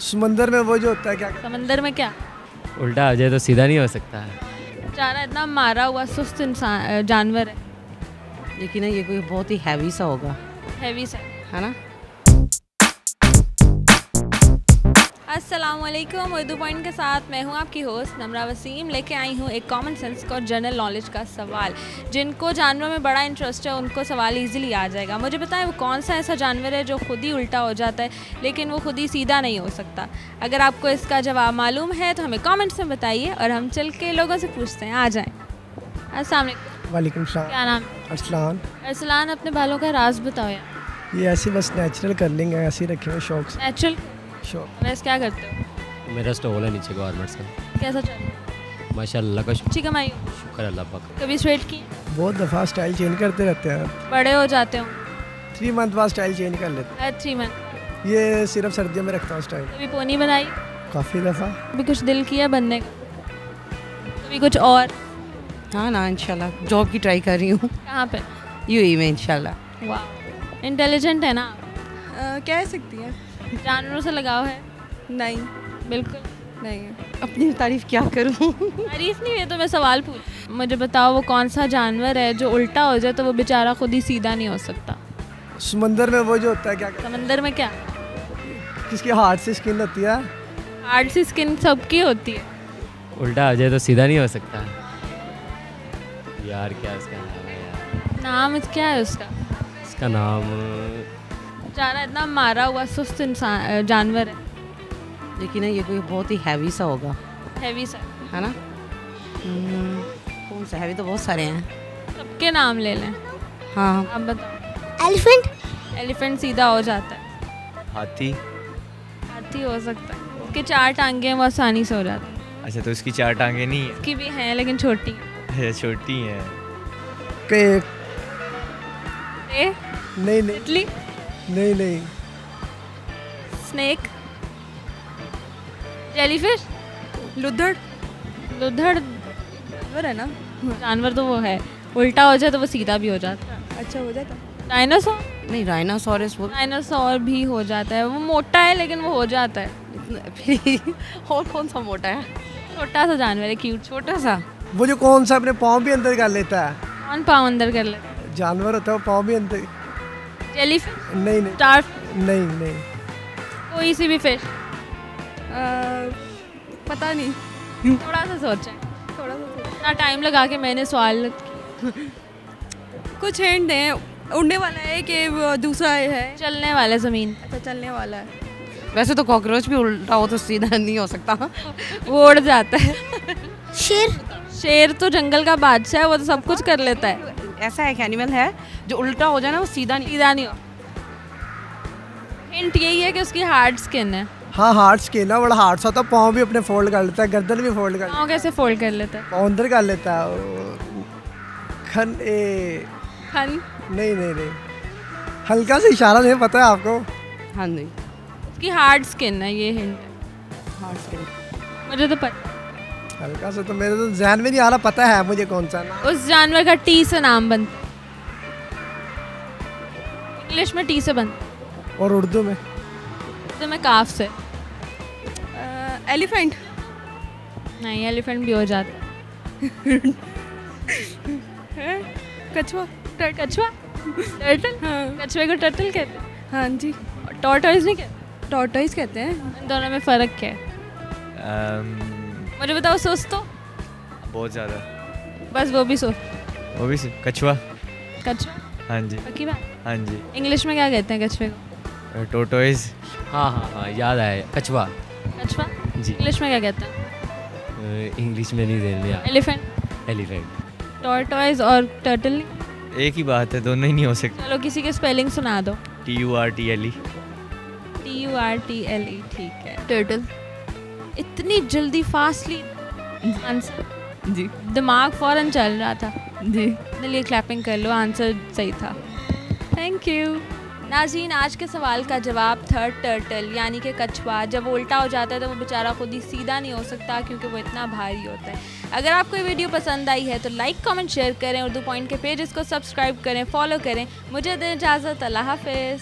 समंदर में वो जो होता है क्या समंदर में क्या? उल्टा आ जाए तो सीधा नहीं हो सकता है। बेचारा इतना मारा हुआ सुस्त इंसान जानवर है, लेकिन ये कोई बहुत ही हैवी सा होगा, हैवी सा। है ना। अस्सलामुअलैकुम, उर्दू पॉइंट के साथ मैं हूं आपकी होस्ट नमरा वसीम। लेके आई हूं एक कॉमन सेंस और जनरल नॉलेज का सवाल। जिनको जानवरों में बड़ा इंटरेस्ट है उनको सवाल इजीली आ जाएगा। मुझे बताएं वो कौन सा ऐसा जानवर है जो खुद ही उल्टा हो जाता है लेकिन वो खुद ही सीधा नहीं हो सकता। अगर आपको इसका जवाब मालूम है तो हमें कॉमेंट्स में बताइए और हम चल के लोगों से पूछते हैं। आ जाएँ। अस्सलाम वालेकुम। वालेकुम सलाम। क्या नाम? अरसलान। अरसलान, अपने बालों का राज बताओ यार। ये ऐसे बस नेचुरल कर लेंगे, ऐसे ही रखे हुए शौक से। नेचुरल शौक। वैसे क्या करते हो? मेरा स्टॉल है नीचे गवर्नमेंट्स का। कैसा चल रहा है? माशाल्लाह का अच्छी कमाई हो? शुक्र अल्लाह पाक। कभी स्ट्रेट की? बहुत दफ़ा स्टाइल चेंज करते रहते हैं। बड़े हो जाते हो? 3 मंथ बाद स्टाइल चेंज कर लेते हर 3 मंथ? हैं। ये सिर्फ सर्दियों में रखता हूँ स्टाइल। कभी पोनी बनाई? काफ़ी दफ़ा। कभी कुछ दिल किया बनने का? कभी कुछ और? हाँ ना, इंशाल्लाह जॉब की ट्राई कर रही हूँ कहाँ पे? यूएई में इंशाल्लाह। वाह, इंटेलिजेंट है ना? कह सकती हैं। जानवरों से लगाव है? नहीं, बिल्कुल नहीं। अपनी तारीफ क्या करूँ। तारीफ नहीं है तो मैं सवाल पूछ। मुझे बताओ वो कौन सा जानवर है जो उल्टा हो जाए तो वो बेचारा खुद ही सीधा नहीं हो सकता। समंदर में वो जो होता है क्या समंदर में क्या? किसकी हार्ट से स्किन होती है। हार्ड सी स्किन सबकी होती है। उल्टा आ जाए तो सीधा नहीं हो सकता है। यार क्या इसका नाम है यार? नाम क्या है उसका? इसका नाम बेचारा इतना मारा हुआ सुस्त इंसान जानवर है, लेकिन ये कोई बहुत ही हैवी सा होगा, हैवी सा। है ना। कौन सा हैवी? तो बहुत सारे हैं। सबके नाम ले लें। हाँ, आप बताओ। एलिफेंट। एलिफेंट सीधा हो जाता है। हाथी। हाथी हो सकता है, उसके 4 टांगे हैं, वो आसानी से हो जाता है। अच्छा, तो उसकी 4 टांगे नहीं उसकी भी हैं लेकिन छोटी है, छोटी हैं। के है। नहीं नहीं तितली? नहीं नहीं। स्नेक? जेलीफिश? लुद्धड़। लुधड़ जानवर है ना। जानवर तो वो है, उल्टा हो जाए तो वो सीधा भी हो जाता है। अच्छा हो जाता। डायनासोर? नहीं, राइनासोरस वो। डायनासोर भी हो जाता है, वो मोटा है लेकिन वो हो जाता है। फिर और कौन सा मोटा है? छोटा सा जानवर है, क्यूट। छोटा सा। वो जो कौन सा अपने पाँव भी अंदर कर लेता है कौन पाँव अंदर कर लेता है? जानवर होता है, वो पाँव भी अंदर। जेलीफिश? नहीं नहीं स्टार? नहीं नहीं। कोई सी भी फिश? पता नहीं। थोड़ा सा सोचें। थोड़ा सा इतना टाइम लगा के मैंने सवाल कुछ हिंट दें। उड़ने वाला है कि वो दूसरा है? चलने वाले ज़मीन अच्छा, चलने वाला है। वैसे तो कॉकरोच भी उल्टा हो तो सीधा नहीं हो सकता। वो उड़ जाता है। शेर। शेर तो जंगल का बादशाह है, वो तो सब कुछ कर लेता है। ऐसा एक एनिमल है जो उल्टा हो जाए ना वो सीधा नहीं। सीधा नहीं हो। हिंट यही है कि उसकी हार्ड स्किन है। हाँ, हार्ट स्किन है, बड़ा हार्ट सा होता है। पाँव भी अपने फोल्ड कर लेता है, गर्दन भी फोल्ड कर लेता पाँव कैसे फोल्ड कर लेता है? है, पाँव अंदर कर लेता है। खन ए खन? नहीं नहीं नहीं। हल्का सा इशारा नहीं पता है आपको। हाँ नहीं। उसकी हार्ड स्किन है, ये हिंट है। Heart skin. मुझे तो पता। हल्का सा तो मेरे तो जहन में नहीं आ रहा, पता है मुझे कौन सा नाम। उस जानवर का टी से नाम बनता है। इंग्लिश में टी से बनता है, और उर्दू में तो मैं काफ से। एलिफेंट। नहीं, एलिफेंट भी हो जाता है। कछुआ। कछुआ? टर्टल? हाँ। कछुए को टर्टल कहते हैं। हाँ जी। टॉर्टोइज नहीं कहते? टॉर्टोइज कहते हैं। इन दोनों में फ़र्क क्या है? मुझे बताओ। सुस्त तो बहुत ज़्यादा। बस वो भी सुस्त। वो भी कछुआ। कछुआ? हाँ जी। पक्की बात? हाँ जी। इंग्लिश में क्या कहते हैं कछुए को? टोटोइज। हाँ हाँ हाँ, याद आया, कछुआ। कछुआ? जी। इंग्लिश में क्या कहते हैं? इंग्लिश में नहीं देने यार। एलिफेंट? एलिफेंट। टॉर्टोइज और टर्टल नहीं? एक ही बात है, दोनों ही नहीं हो सकते। चलो किसी के स्पेलिंग सुना दो। TURTLE। TURTLE, ठीक है। टर्टल। इतनी जल्दी फास्टली आंसर। जी दिमाग फौरन चल रहा था। जी। अपने लिए क्लैपिंग कर लो, आंसर सही था। Thank you. नाज़रीन, आज के सवाल का जवाब था टर्टल यानी कि कछुआ। जब वो उल्टा हो जाता है तो वो बेचारा खुद ही सीधा नहीं हो सकता क्योंकि वो इतना भारी होता है। अगर आपको ये वीडियो पसंद आई है तो लाइक कमेंट शेयर करें, उर्दू पॉइंट के पेजेस को सब्सक्राइब करें, फॉलो करें। मुझे दें इजाज़त। अल्लाह हाफ़िज़।